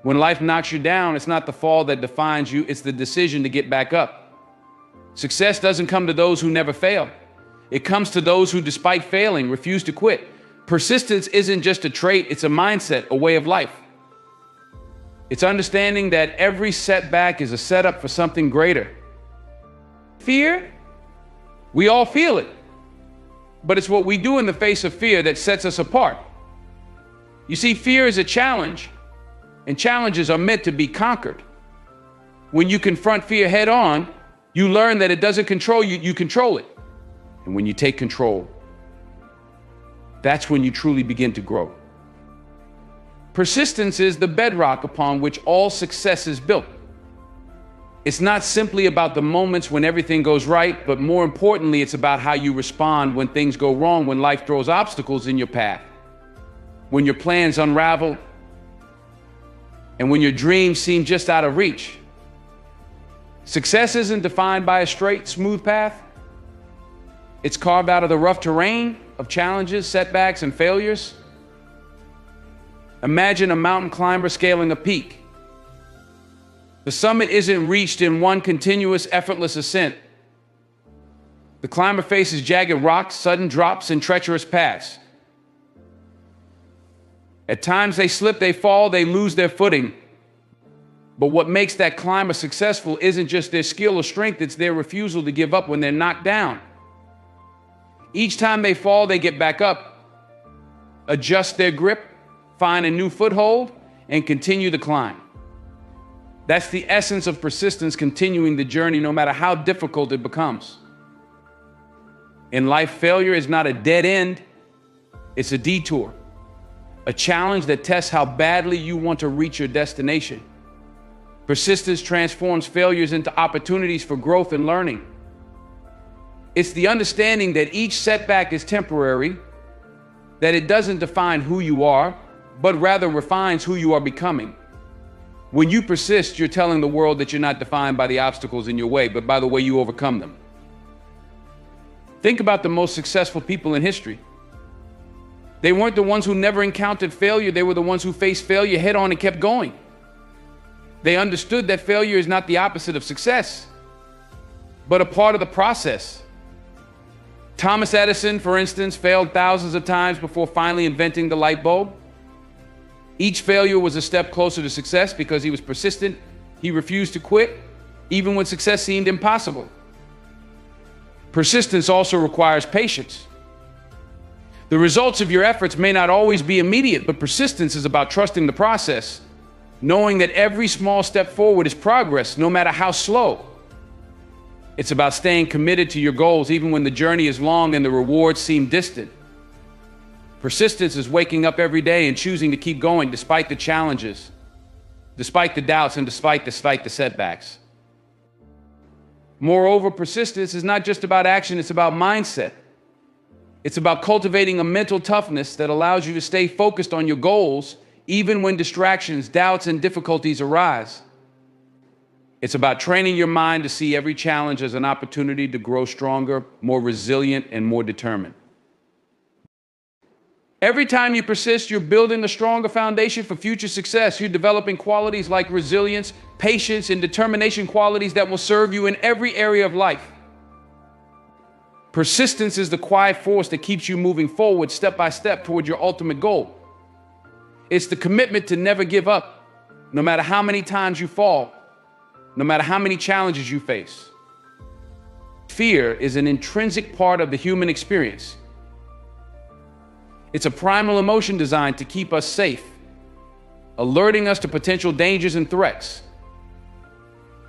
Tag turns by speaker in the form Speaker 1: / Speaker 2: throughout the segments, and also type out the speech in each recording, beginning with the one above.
Speaker 1: When life knocks you down, it's not the fall that defines you, it's the decision to get back up. Success doesn't come to those who never fail. It comes to those who, despite failing, refuse to quit. Persistence isn't just a trait, it's a mindset, a way of life. It's understanding that every setback is a setup for something greater. Fear? We all feel it. But it's what we do in the face of fear that sets us apart. You see, fear is a challenge, and challenges are meant to be conquered. When you confront fear head on, you learn that it doesn't control you, you control it. And when you take control, that's when you truly begin to grow. Persistence is the bedrock upon which all success is built. It's not simply about the moments when everything goes right, but more importantly, it's about how you respond when things go wrong, when life throws obstacles in your path, when your plans unravel, and when your dreams seem just out of reach. Success isn't defined by a straight, smooth path. It's carved out of the rough terrain of challenges, setbacks, and failures. Imagine a mountain climber scaling a peak. The summit isn't reached in one continuous, effortless ascent. The climber faces jagged rocks, sudden drops, and treacherous paths. At times they slip, they fall, they lose their footing. But what makes that climber successful isn't just their skill or strength, it's their refusal to give up when they're knocked down. Each time they fall, they get back up, adjust their grip, find a new foothold, and continue the climb. That's the essence of persistence, continuing the journey no matter how difficult it becomes. In life, failure is not a dead end, it's a detour, a challenge that tests how badly you want to reach your destination. Persistence transforms failures into opportunities for growth and learning. It's the understanding that each setback is temporary, that it doesn't define who you are, but rather refines who you are becoming. When you persist, you're telling the world that you're not defined by the obstacles in your way, but by the way you overcome them. Think about the most successful people in history. They weren't the ones who never encountered failure, they were the ones who faced failure head on and kept going. They understood that failure is not the opposite of success, but a part of the process. Thomas Edison, for instance, failed thousands of times before finally inventing the light bulb. Each failure was a step closer to success because he was persistent. He refused to quit, even when success seemed impossible. Persistence also requires patience. The results of your efforts may not always be immediate, but persistence is about trusting the process, knowing that every small step forward is progress, no matter how slow. It's about staying committed to your goals even when the journey is long and the rewards seem distant. Persistence is waking up every day and choosing to keep going despite the challenges, despite the doubts, and despite the setbacks. Moreover, persistence is not just about action, it's about mindset. It's about cultivating a mental toughness that allows you to stay focused on your goals even when distractions, doubts, and difficulties arise. It's about training your mind to see every challenge as an opportunity to grow stronger, more resilient, and more determined. Every time you persist, you're building a stronger foundation for future success. You're developing qualities like resilience, patience, and determination, qualities that will serve you in every area of life. Persistence is the quiet force that keeps you moving forward step by step toward your ultimate goal. It's the commitment to never give up, no matter how many times you fall, no matter how many challenges you face. Fear is an intrinsic part of the human experience. It's a primal emotion designed to keep us safe, alerting us to potential dangers and threats.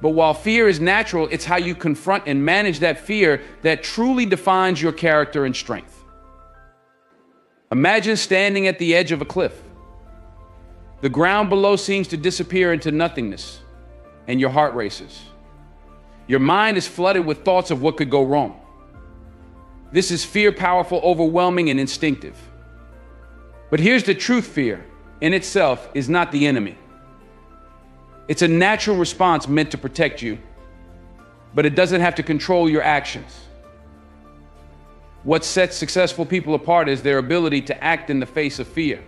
Speaker 1: But while fear is natural, it's how you confront and manage that fear that truly defines your character and strength. Imagine standing at the edge of a cliff. The ground below seems to disappear into nothingness, and your heart races. Your mind is flooded with thoughts of what could go wrong. This is fear, powerful, overwhelming, and instinctive. But here's the truth: fear in itself is not the enemy. It's a natural response meant to protect you, but it doesn't have to control your actions. What sets successful people apart is their ability to act in the face of fear.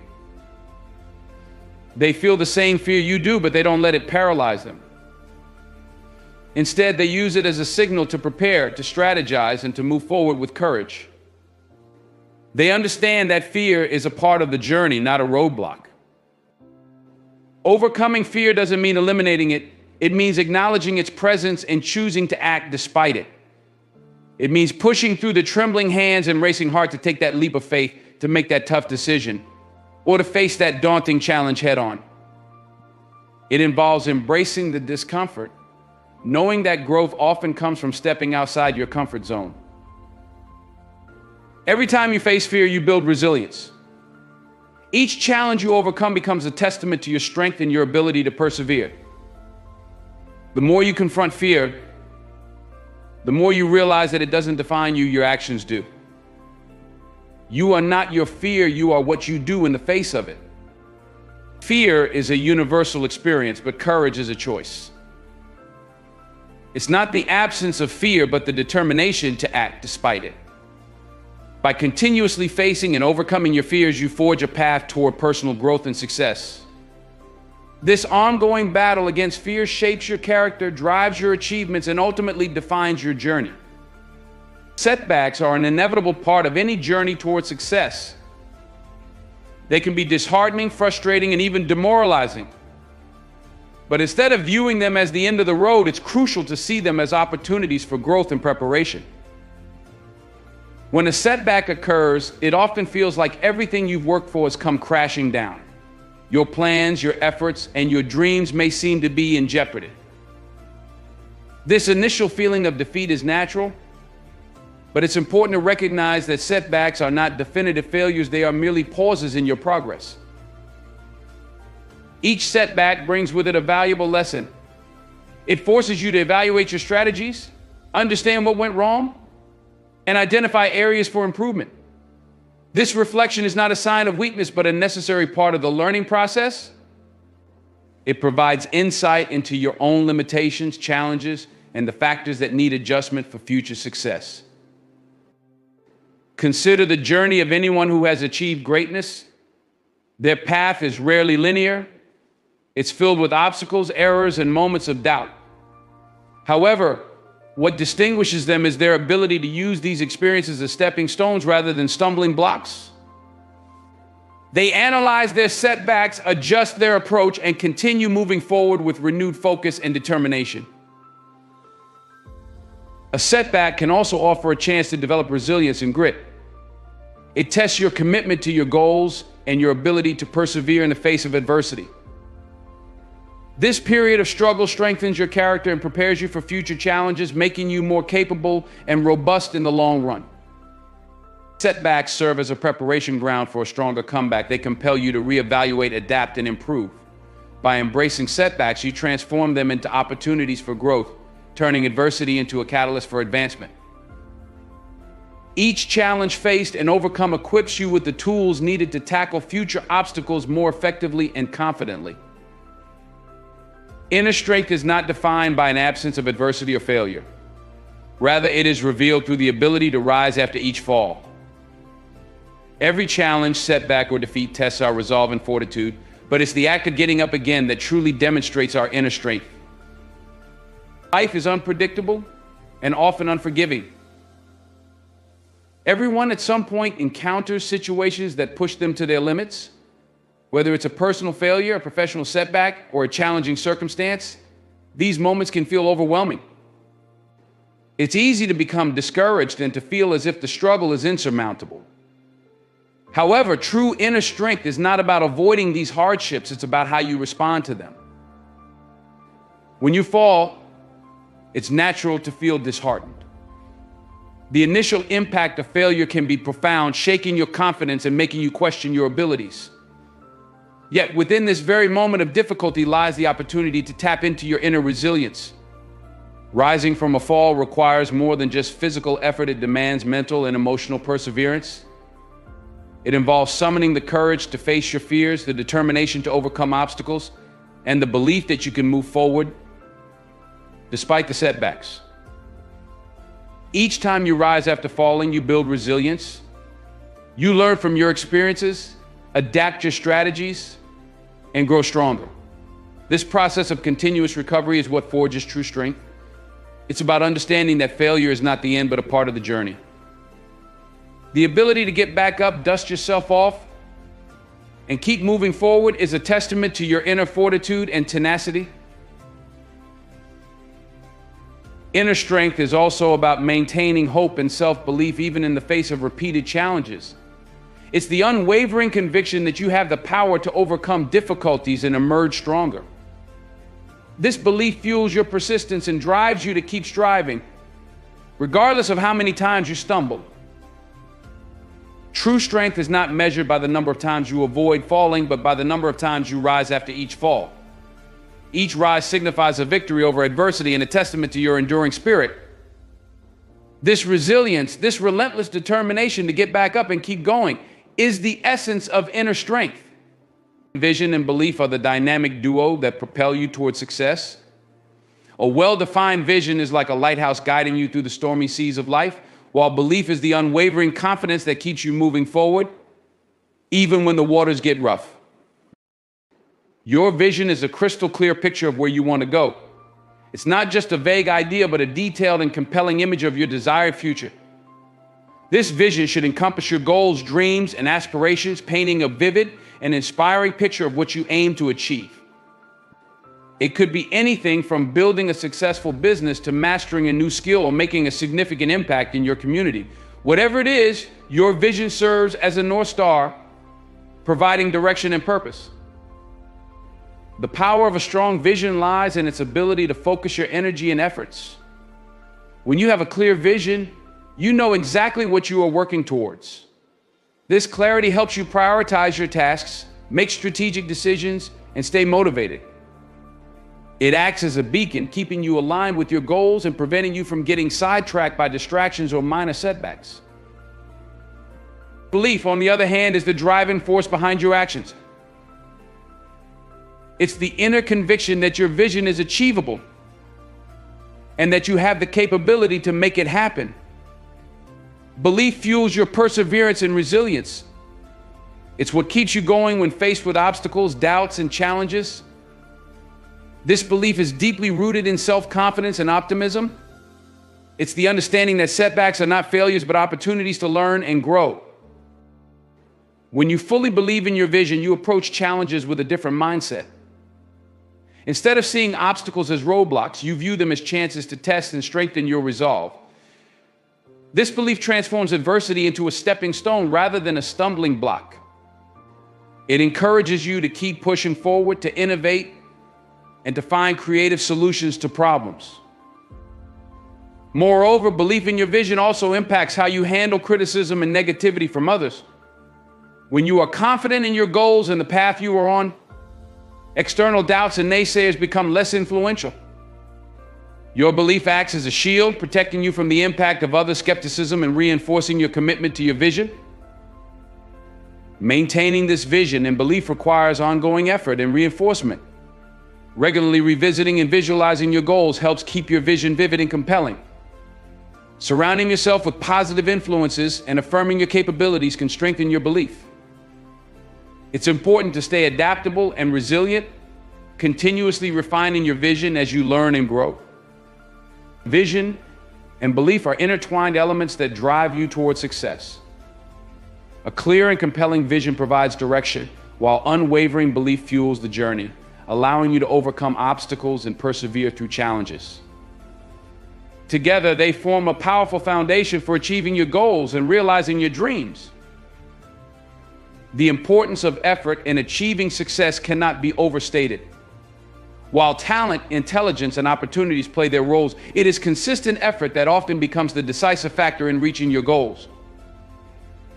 Speaker 1: They feel the same fear you do, but they don't let it paralyze them. Instead, they use it as a signal to prepare, to strategize, and to move forward with courage. They understand that fear is a part of the journey, not a roadblock. Overcoming fear doesn't mean eliminating it. It means acknowledging its presence and choosing to act despite it. It means pushing through the trembling hands and racing heart to take that leap of faith, to make that tough decision, or to face that daunting challenge head on. It involves embracing the discomfort, knowing that growth often comes from stepping outside your comfort zone. Every time you face fear, you build resilience. Each challenge you overcome becomes a testament to your strength and your ability to persevere. The more you confront fear, the more you realize that it doesn't define you, your actions do. You are not your fear, you are what you do in the face of it. Fear is a universal experience, but courage is a choice. It's not the absence of fear, but the determination to act despite it. By continuously facing and overcoming your fears, you forge a path toward personal growth and success. This ongoing battle against fear shapes your character, drives your achievements, and ultimately defines your journey. Setbacks are an inevitable part of any journey toward success. They can be disheartening, frustrating, and even demoralizing. But instead of viewing them as the end of the road, it's crucial to see them as opportunities for growth and preparation. When a setback occurs, it often feels like everything you've worked for has come crashing down. Your plans, your efforts, and your dreams may seem to be in jeopardy. This initial feeling of defeat is natural, but it's important to recognize that setbacks are not definitive failures, they are merely pauses in your progress. Each setback brings with it a valuable lesson. It forces you to evaluate your strategies, understand what went wrong, and identify areas for improvement. This reflection is not a sign of weakness, but a necessary part of the learning process. It provides insight into your own limitations, challenges, and the factors that need adjustment for future success. Consider the journey of anyone who has achieved greatness. Their path is rarely linear. It's filled with obstacles, errors, and moments of doubt. However, what distinguishes them is their ability to use these experiences as stepping stones rather than stumbling blocks. They analyze their setbacks, adjust their approach, and continue moving forward with renewed focus and determination. A setback can also offer a chance to develop resilience and grit. It tests your commitment to your goals and your ability to persevere in the face of adversity. This period of struggle strengthens your character and prepares you for future challenges, making you more capable and robust in the long run. Setbacks serve as a preparation ground for a stronger comeback. They compel you to reevaluate, adapt, and improve. By embracing setbacks, you transform them into opportunities for growth, turning adversity into a catalyst for advancement. Each challenge faced and overcome equips you with the tools needed to tackle future obstacles more effectively and confidently. Inner strength is not defined by an absence of adversity or failure. Rather, it is revealed through the ability to rise after each fall. Every challenge, setback, or defeat tests our resolve and fortitude, but it's the act of getting up again that truly demonstrates our inner strength. Life is unpredictable and often unforgiving. Everyone at some point encounters situations that push them to their limits. Whether it's a personal failure, a professional setback, or a challenging circumstance, these moments can feel overwhelming. It's easy to become discouraged and to feel as if the struggle is insurmountable. However, true inner strength is not about avoiding these hardships, it's about how you respond to them. When you fall, it's natural to feel disheartened. The initial impact of failure can be profound, shaking your confidence and making you question your abilities. Yet within this very moment of difficulty lies the opportunity to tap into your inner resilience. Rising from a fall requires more than just physical effort. It demands mental and emotional perseverance. It involves summoning the courage to face your fears, the determination to overcome obstacles, and the belief that you can move forward despite the setbacks. Each time you rise after falling, you build resilience. You learn from your experiences, adapt your strategies, and grow stronger. This process of continuous recovery is what forges true strength. It's about understanding that failure is not the end, but a part of the journey. The ability to get back up, dust yourself off, and keep moving forward is a testament to your inner fortitude and tenacity. Inner strength is also about maintaining hope and self-belief even in the face of repeated challenges. It's the unwavering conviction that you have the power to overcome difficulties and emerge stronger. This belief fuels your persistence and drives you to keep striving, regardless of how many times you stumble. True strength is not measured by the number of times you avoid falling, but by the number of times you rise after each fall. Each rise signifies a victory over adversity and a testament to your enduring spirit. This resilience, this relentless determination to get back up and keep going, is the essence of inner strength. Vision and belief are the dynamic duo that propel you towards success. A well-defined vision is like a lighthouse guiding you through the stormy seas of life, while belief is the unwavering confidence that keeps you moving forward, even when the waters get rough. Your vision is a crystal clear picture of where you want to go. It's not just a vague idea, but a detailed and compelling image of your desired future. This vision should encompass your goals, dreams, and aspirations, painting a vivid and inspiring picture of what you aim to achieve. It could be anything from building a successful business to mastering a new skill or making a significant impact in your community. Whatever it is, your vision serves as a North Star, providing direction and purpose. The power of a strong vision lies in its ability to focus your energy and efforts. When you have a clear vision, you know exactly what you are working towards. This clarity helps you prioritize your tasks, make strategic decisions, and stay motivated. It acts as a beacon, keeping you aligned with your goals and preventing you from getting sidetracked by distractions or minor setbacks. Belief, on the other hand, is the driving force behind your actions. It's the inner conviction that your vision is achievable and that you have the capability to make it happen. Belief fuels your perseverance and resilience. It's what keeps you going when faced with obstacles, doubts, and challenges. This belief is deeply rooted in self-confidence and optimism. It's the understanding that setbacks are not failures, but opportunities to learn and grow. When you fully believe in your vision, you approach challenges with a different mindset. Instead of seeing obstacles as roadblocks, you view them as chances to test and strengthen your resolve. This belief transforms adversity into a stepping stone rather than a stumbling block. It encourages you to keep pushing forward, to innovate, and to find creative solutions to problems. Moreover, belief in your vision also impacts how you handle criticism and negativity from others. When you are confident in your goals and the path you are on, external doubts and naysayers become less influential. Your belief acts as a shield, protecting you from the impact of other skepticism and reinforcing your commitment to your vision. Maintaining this vision and belief requires ongoing effort and reinforcement. Regularly revisiting and visualizing your goals helps keep your vision vivid and compelling. Surrounding yourself with positive influences and affirming your capabilities can strengthen your belief. It's important to stay adaptable and resilient, continuously refining your vision as you learn and grow. Vision and belief are intertwined elements that drive you towards success. A clear and compelling vision provides direction, while unwavering belief fuels the journey, allowing you to overcome obstacles and persevere through challenges. Together, they form a powerful foundation for achieving your goals and realizing your dreams. The importance of effort in achieving success cannot be overstated. While talent, intelligence, and opportunities play their roles, it is consistent effort that often becomes the decisive factor in reaching your goals.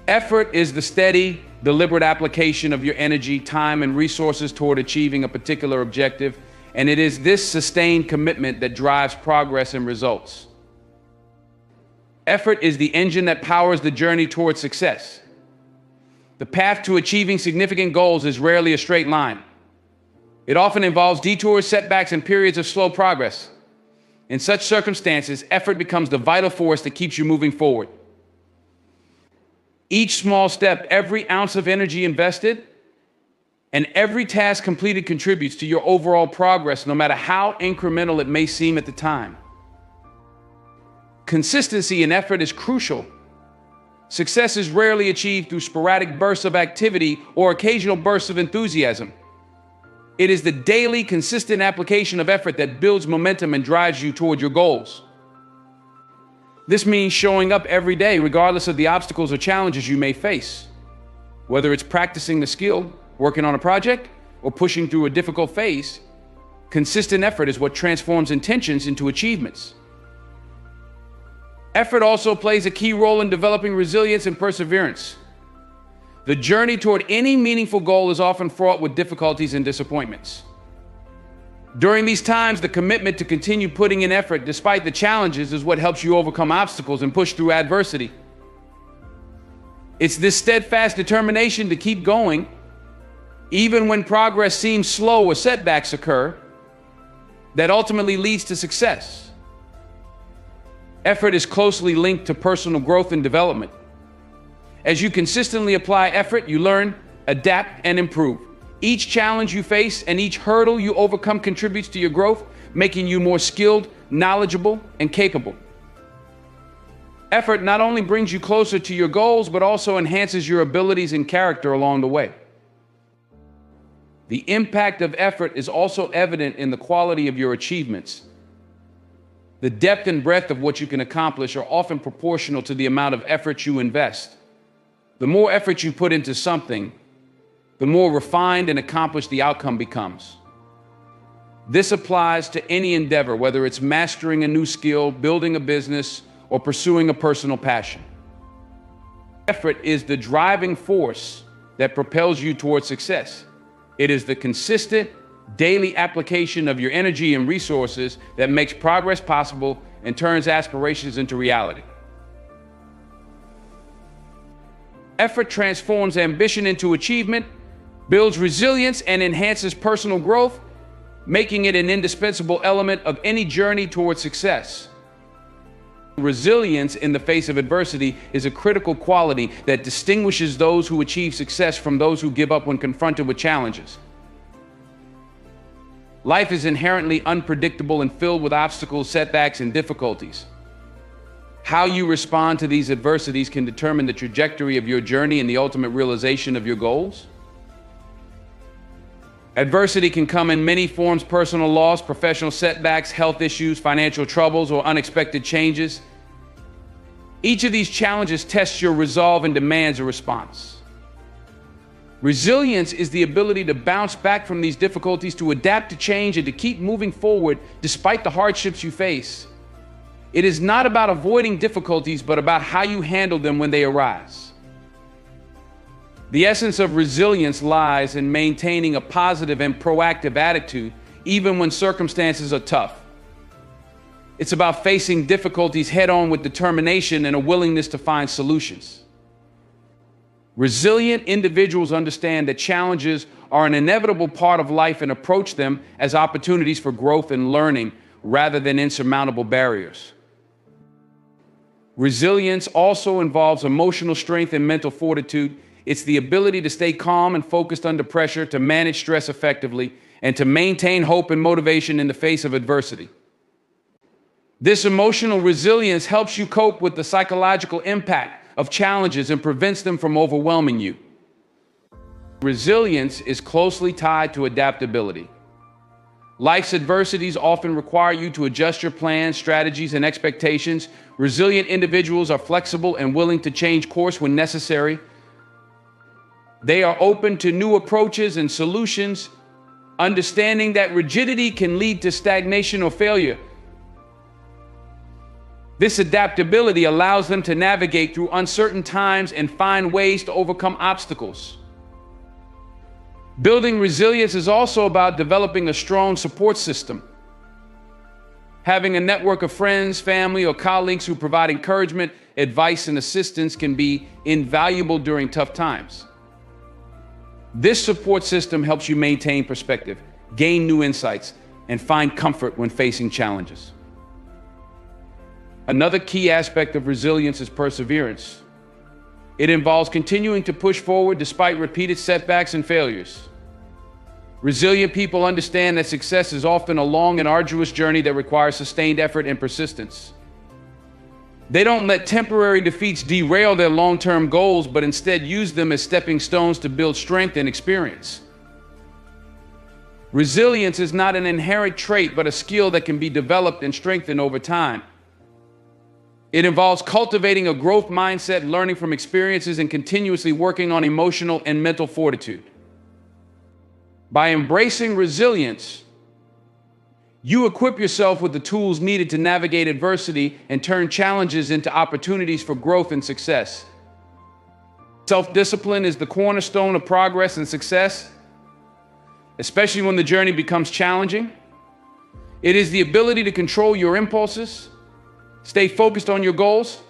Speaker 1: Effort is the steady, deliberate application of your energy, time, and resources toward achieving a particular objective, and it is this sustained commitment that drives progress and results. Effort is the engine that powers the journey towards success. The path to achieving significant goals is rarely a straight line. It often involves detours, setbacks, and periods of slow progress. In such circumstances, effort becomes the vital force that keeps you moving forward. Each small step, every ounce of energy invested, And every task completed contributes to your overall progress, no matter how incremental it may seem at the time. Consistency and effort is crucial. Success is rarely achieved through sporadic bursts of activity or occasional bursts of enthusiasm. It is the daily, consistent application of effort that builds momentum and drives you toward your goals. This means showing up every day, regardless of the obstacles or challenges you may face. Whether it's practicing the skill, working on a project, or pushing through a difficult phase, consistent effort is what transforms intentions into achievements. Effort also plays a key role in developing resilience and perseverance. The journey toward any meaningful goal is often fraught with difficulties and disappointments. During these times, the commitment to continue putting in effort despite the challenges is what helps you overcome obstacles and push through adversity. It's this steadfast determination to keep going, even when progress seems slow or setbacks occur, that ultimately leads to success. Effort is closely linked to personal growth and development. As you consistently apply effort, you learn, adapt, and improve. Each challenge you face and each hurdle you overcome contributes to your growth, making you more skilled, knowledgeable, and capable. Effort not only brings you closer to your goals, but also enhances your abilities and character along the way. The impact of effort is also evident in the quality of your achievements. The depth and breadth of what you can accomplish are often proportional to the amount of effort you invest. The more effort you put into something, the more refined and accomplished the outcome becomes. This applies to any endeavor, whether it's mastering a new skill, building a business, or pursuing a personal passion. Effort is the driving force that propels you towards success. It is the consistent, daily application of your energy and resources that makes progress possible and turns aspirations into reality. Effort transforms ambition into achievement, builds resilience, and enhances personal growth, making it an indispensable element of any journey towards success. Resilience in the face of adversity is a critical quality that distinguishes those who achieve success from those who give up when confronted with challenges. Life is inherently unpredictable and filled with obstacles, setbacks, and difficulties. How you respond to these adversities can determine the trajectory of your journey and the ultimate realization of your goals. Adversity can come in many forms: personal loss, professional setbacks, health issues, financial troubles, or unexpected changes. Each of these challenges tests your resolve and demands a response. Resilience is the ability to bounce back from these difficulties, to adapt to change, and to keep moving forward despite the hardships you face. It is not about avoiding difficulties, but about how you handle them when they arise. The essence of resilience lies in maintaining a positive and proactive attitude, even when circumstances are tough. It's about facing difficulties head-on with determination and a willingness to find solutions. Resilient individuals understand that challenges are an inevitable part of life and approach them as opportunities for growth and learning rather than insurmountable barriers. Resilience also involves emotional strength and mental fortitude. It's the ability to stay calm and focused under pressure, to manage stress effectively, and to maintain hope and motivation in the face of adversity. This emotional resilience helps you cope with the psychological impact of challenges and prevents them from overwhelming you. Resilience is closely tied to adaptability. Life's adversities often require you to adjust your plans, strategies, and expectations. Resilient individuals are flexible and willing to change course when necessary. They are open to new approaches and solutions, understanding that rigidity can lead to stagnation or failure. This adaptability allows them to navigate through uncertain times and find ways to overcome obstacles. Building resilience is also about developing a strong support system. Having a network of friends, family, or colleagues who provide encouragement, advice, and assistance can be invaluable during tough times. This support system helps you maintain perspective, gain new insights, and find comfort when facing challenges. Another key aspect of resilience is perseverance. It involves continuing to push forward despite repeated setbacks and failures. Resilient people understand that success is often a long and arduous journey that requires sustained effort and persistence. They don't let temporary defeats derail their long-term goals, but instead use them as stepping stones to build strength and experience. Resilience is not an inherent trait, but a skill that can be developed and strengthened over time. It involves cultivating a growth mindset, learning from experiences, and continuously working on emotional and mental fortitude. By embracing resilience, you equip yourself with the tools needed to navigate adversity and turn challenges into opportunities for growth and success. Self-discipline is the cornerstone of progress and success, especially when the journey becomes challenging. It is the ability to control your impulses, stay focused on your goals,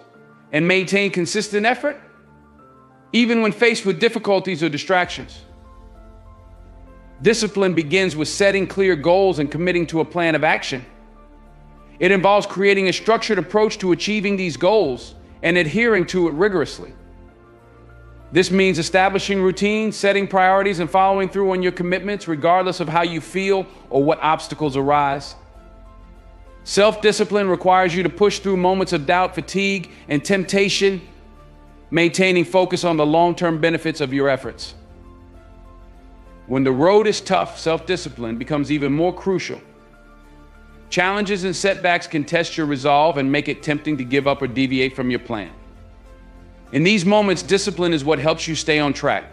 Speaker 1: and maintain consistent effort, even when faced with difficulties or distractions. Discipline begins with setting clear goals and committing to a plan of action. It involves creating a structured approach to achieving these goals and adhering to it rigorously. This means establishing routines, setting priorities, and following through on your commitments regardless of how you feel or what obstacles arise. Self-discipline requires you to push through moments of doubt, fatigue, and temptation, maintaining focus on the long-term benefits of your efforts. When the road is tough, self-discipline becomes even more crucial. Challenges and setbacks can test your resolve and make it tempting to give up or deviate from your plan. In these moments, discipline is what helps you stay on track.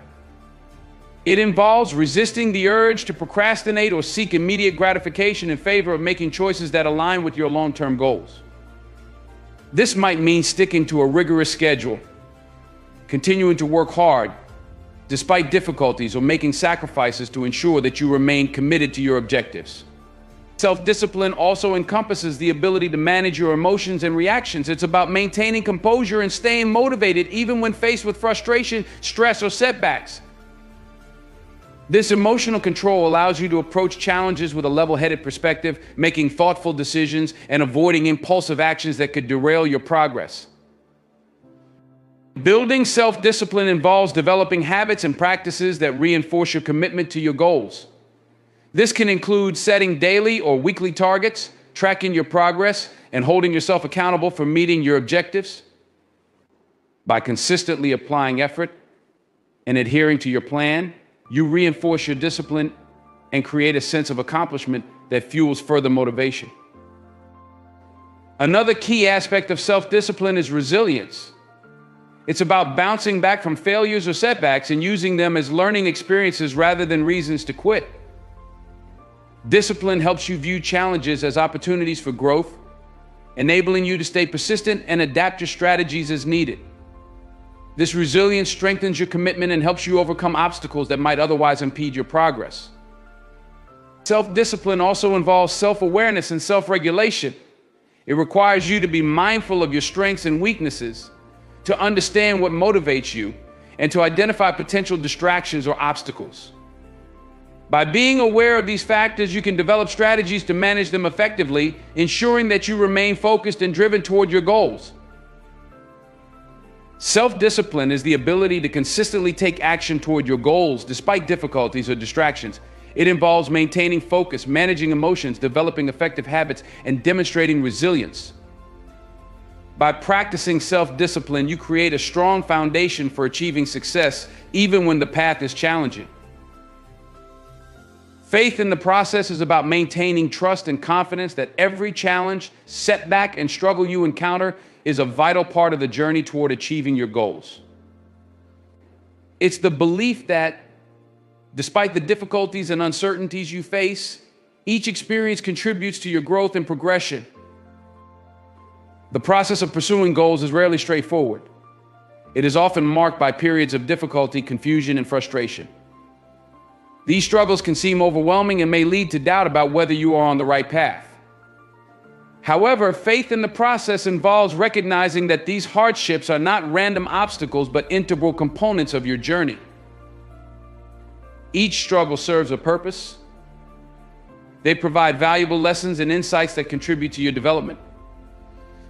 Speaker 1: It involves resisting the urge to procrastinate or seek immediate gratification in favor of making choices that align with your long-term goals. This might mean sticking to a rigorous schedule, continuing to work hard despite difficulties, or making sacrifices to ensure that you remain committed to your objectives. Self-discipline also encompasses the ability to manage your emotions and reactions. It's about maintaining composure and staying motivated even when faced with frustration, stress, or setbacks. This emotional control allows you to approach challenges with a level-headed perspective, making thoughtful decisions and avoiding impulsive actions that could derail your progress. Building self-discipline involves developing habits and practices that reinforce your commitment to your goals. This can include setting daily or weekly targets, tracking your progress, and holding yourself accountable for meeting your objectives. By consistently applying effort and adhering to your plan, you reinforce your discipline and create a sense of accomplishment that fuels further motivation. Another key aspect of self-discipline is resilience. It's about bouncing back from failures or setbacks and using them as learning experiences rather than reasons to quit. Discipline helps you view challenges as opportunities for growth, enabling you to stay persistent and adapt your strategies as needed. This resilience strengthens your commitment and helps you overcome obstacles that might otherwise impede your progress. Self-discipline also involves self-awareness and self-regulation. It requires you to be mindful of your strengths and weaknesses, to understand what motivates you, and to identify potential distractions or obstacles. By being aware of these factors, you can develop strategies to manage them effectively, ensuring that you remain focused and driven toward your goals. Self-discipline is the ability to consistently take action toward your goals despite difficulties or distractions. It involves maintaining focus, managing emotions, developing effective habits, and demonstrating resilience. By practicing self-discipline, you create a strong foundation for achieving success, even when the path is challenging. Faith in the process is about maintaining trust and confidence that every challenge, setback, and struggle you encounter is a vital part of the journey toward achieving your goals. It's the belief that, despite the difficulties and uncertainties you face, each experience contributes to your growth and progression. The process of pursuing goals is rarely straightforward. It is often marked by periods of difficulty, confusion, and frustration. These struggles can seem overwhelming and may lead to doubt about whether you are on the right path. However, faith in the process involves recognizing that these hardships are not random obstacles, but integral components of your journey. Each struggle serves a purpose. They provide valuable lessons and insights that contribute to your development.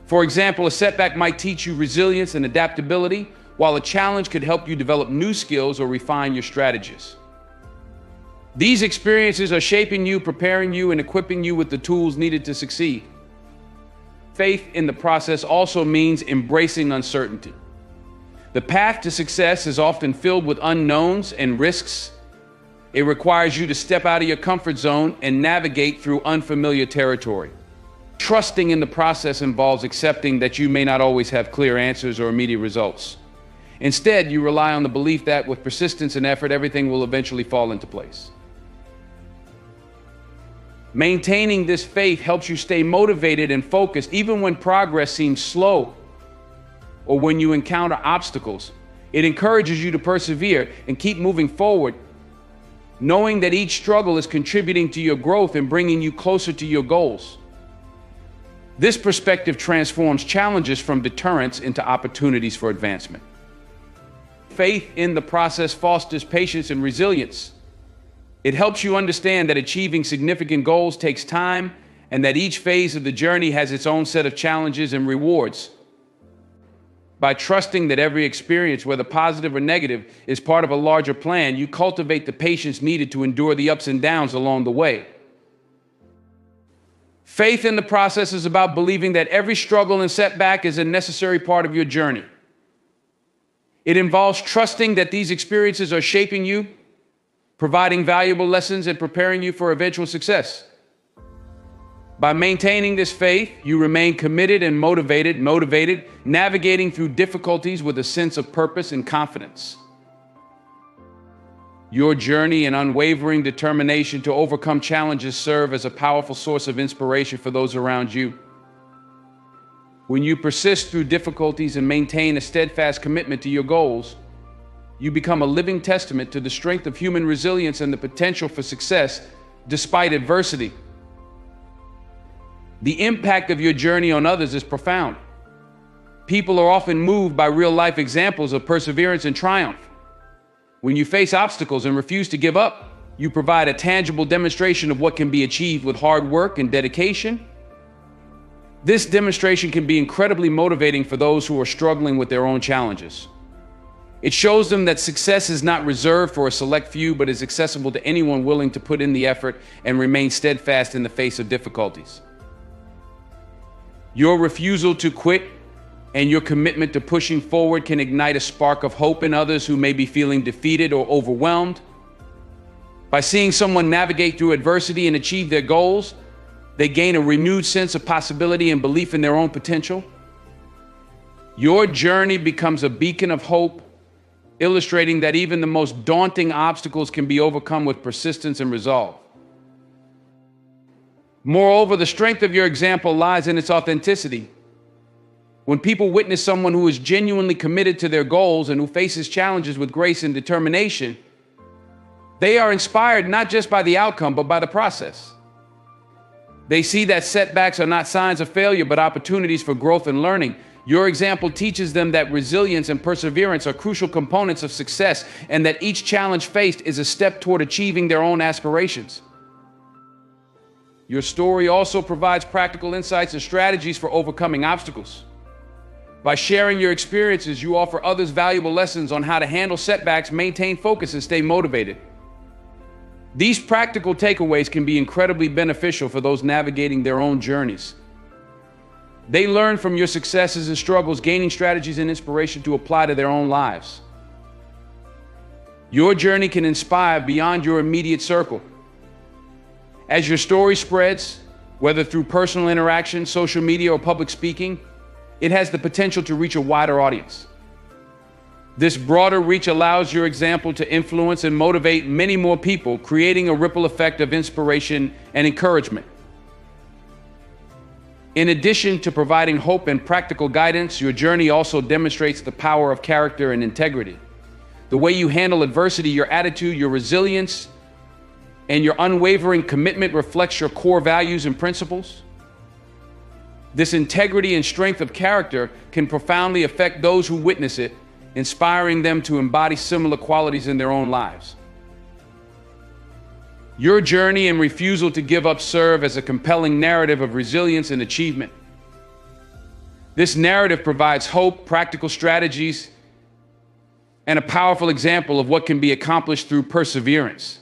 Speaker 1: For example, a setback might teach you resilience and adaptability, while a challenge could help you develop new skills or refine your strategies. These experiences are shaping you, preparing you, and equipping you with the tools needed to succeed. Faith in the process also means embracing uncertainty. The path to success is often filled with unknowns and risks. It requires you to step out of your comfort zone and navigate through unfamiliar territory. Trusting in the process involves accepting that you may not always have clear answers or immediate results. Instead, you rely on the belief that with persistence and effort, everything will eventually fall into place. Maintaining this faith helps you stay motivated and focused even when progress seems slow or when you encounter obstacles. It encourages you to persevere and keep moving forward, knowing that each struggle is contributing to your growth and bringing you closer to your goals. This perspective transforms challenges from deterrents into opportunities for advancement. Faith in the process fosters patience and resilience. It helps you understand that achieving significant goals takes time and that each phase of the journey has its own set of challenges and rewards. By trusting that every experience, whether positive or negative, is part of a larger plan, you cultivate the patience needed to endure the ups and downs along the way. Faith in the process is about believing that every struggle and setback is a necessary part of your journey. It involves trusting that these experiences are shaping you, providing valuable lessons, and preparing you for eventual success. By maintaining this faith, you remain committed and motivated, navigating through difficulties with a sense of purpose and confidence. Your journey and unwavering determination to overcome challenges serve as a powerful source of inspiration for those around you. When you persist through difficulties and maintain a steadfast commitment to your goals, you become a living testament to the strength of human resilience and the potential for success despite adversity. The impact of your journey on others is profound. People are often moved by real-life examples of perseverance and triumph. When you face obstacles and refuse to give up, you provide a tangible demonstration of what can be achieved with hard work and dedication. This demonstration can be incredibly motivating for those who are struggling with their own challenges. It shows them that success is not reserved for a select few, but is accessible to anyone willing to put in the effort and remain steadfast in the face of difficulties. Your refusal to quit and your commitment to pushing forward can ignite a spark of hope in others who may be feeling defeated or overwhelmed. By seeing someone navigate through adversity and achieve their goals, they gain a renewed sense of possibility and belief in their own potential. Your journey becomes a beacon of hope, illustrating that even the most daunting obstacles can be overcome with persistence and resolve. Moreover, the strength of your example lies in its authenticity. When people witness someone who is genuinely committed to their goals and who faces challenges with grace and determination, they are inspired not just by the outcome, but by the process. They see that setbacks are not signs of failure, but opportunities for growth and learning. Your example teaches them that resilience and perseverance are crucial components of success, and that each challenge faced is a step toward achieving their own aspirations. Your story also provides practical insights and strategies for overcoming obstacles. By sharing your experiences, you offer others valuable lessons on how to handle setbacks, maintain focus, and stay motivated. These practical takeaways can be incredibly beneficial for those navigating their own journeys. They learn from your successes and struggles, gaining strategies and inspiration to apply to their own lives. Your journey can inspire beyond your immediate circle. As your story spreads, whether through personal interaction, social media, or public speaking, it has the potential to reach a wider audience. This broader reach allows your example to influence and motivate many more people, creating a ripple effect of inspiration and encouragement. In addition to providing hope and practical guidance, your journey also demonstrates the power of character and integrity. The way you handle adversity, your attitude, your resilience, and your unwavering commitment reflects your core values and principles. This integrity and strength of character can profoundly affect those who witness it, inspiring them to embody similar qualities in their own lives. Your journey and refusal to give up serve as a compelling narrative of resilience and achievement. This narrative provides hope, practical strategies, and a powerful example of what can be accomplished through perseverance.